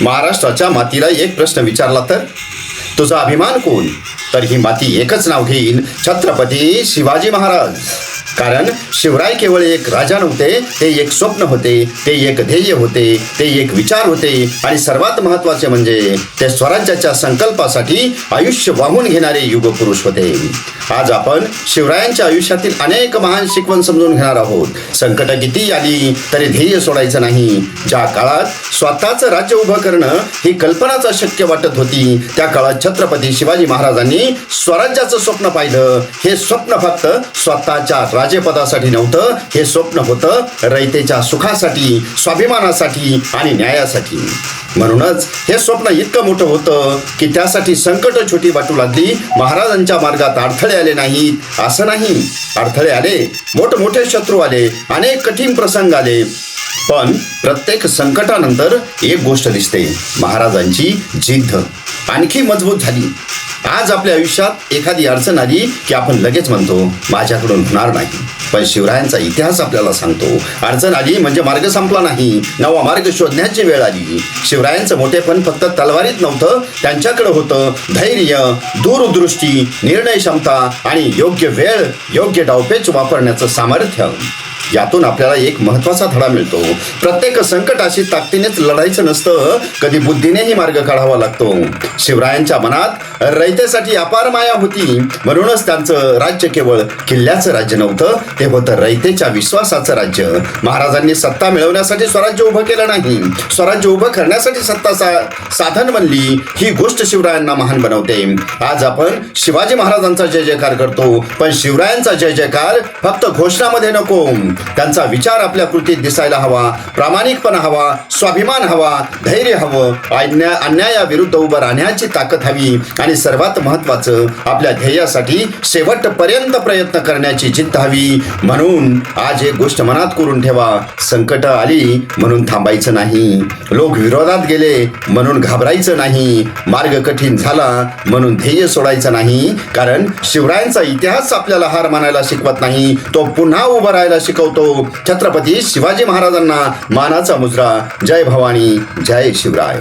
महाराष्ट्राच्या मातीला एक प्रश्न विचारला तर तुझा अभिमान कोण, तर ही माती एकच नाव घेईल, छत्रपती शिवाजी महाराज. कारण शिवराय केवळ एक राजा नव्हते, ते एक स्वप्न होते, ते एक ध्येय होते, ते एक विचार होते आणि सर्वात महत्त्वाचे म्हणजे ते स्वराज्याच्या संकल्पासाठी आयुष्य वाहून घेणारे युगपुरुष होते. आज आपण शिवरायांच्या आयुष्यातील अनेक महान शिकवण समजून घेणार आहोत. संकट किती आली तरी ध्येय सोडायचं नाही. ज्या काळात स्वतःचं राज्य उभं करणं ही कल्पनाच अशक्य वाटत होती, त्या काळात छत्रपती शिवाजी महाराजांनी स्वराज्याचं स्वप्न पाहिलं. हे स्वप्न फक्त स्वतःच्या राजेपदासाठी नव्हतं, हे स्वप्न होतं रयतेच्या सुखासाठी, स्वाभिमानासाठी आणि न्यायासाठी. म्हणूनच हे स्वप्न इतकं मोठं होतं की त्यासाठी संकट छोटी वाटू लागली. महाराजांच्या मार्गात अडथळे आले नाहीत असं नाही, अडथळे आले, मोठमोठे शत्रू आले, अनेक कठीण प्रसंग आले, पण प्रत्येक संकटानंतर एक गोष्ट दिसते, महाराजांची जिद्द आणखी मजबूत झाली. आज आपल्या आयुष्यात एखादी अडचण आली की आपण लगेच म्हणतो माझ्याकडून होणार नाही, पण शिवरायांचा इतिहास आपल्याला सांगतो अडचण आली म्हणजे मार्ग संपला नाही, नवा मार्ग शोधण्याची वेळ आली. शिवरायांचं मोठेपण फक्त तलवारीत नव्हतं, त्यांच्याकडे होतं धैर्य, दूरदृष्टी, निर्णय क्षमता आणि योग्य वेळ, योग्य डावपेच वापरण्याचं सामर्थ्य. यातून आपल्याला एक महत्त्वाचा धडा मिळतो, प्रत्येक संकटाशी ताकदीनेच लढायचं नसतं, कधी बुद्धीनेही मार्ग काढावा लागतो. शिवरायांच्या मनात रयतेसाठी अपार माया होती, म्हणूनच त्यांचं राज्य केवळ किल्ल्याचं राज्य नव्हतं, ते होतं रयतेच्या विश्वासाचं राज्य. महाराजांनी सत्ता मिळवण्यासाठी स्वराज्य उभं केलं नाही, स्वराज्य उभं करण्यासाठी सत्ता साधन बनली. ही गोष्ट शिवरायांना महान बनवते. आज आपण शिवाजी महाराजांचा जय जयकार करतो, पण शिवरायांचा जय जयकार फक्त घोषणामध्ये नको, त्यांचा विचार आपल्या कृतीत दिसायला हवा, प्रामाणिकपणा हवा, स्वाभिमान हवा, धैर्य हवं, अन्यायाविरुद्ध उभं राहण्याची ताकद हवी आणि सर्वात महत्त्वाचं आपल्या ध्येयासाठी शेवटपर्यंत प्रयत्न करण्याची जिद्द हवी. म्हणून आज एक गोष्ट मनात करून ठेवा, संकट आली म्हणून थांबायचं नाही, लोक विरोधात गेले म्हणून घाबरायचं नाही, मार्ग कठीण झाला म्हणून ध्येय सोडायचं नाही. कारण शिवरायांचा इतिहास आपल्याला हार मानायला शिकवत नाही, तो पुन्हा उभं राहायला शिकवतो. छत्रपती शिवाजी महाराजांना मानाचा मुजरा. जय भवानी, जय शिवराय.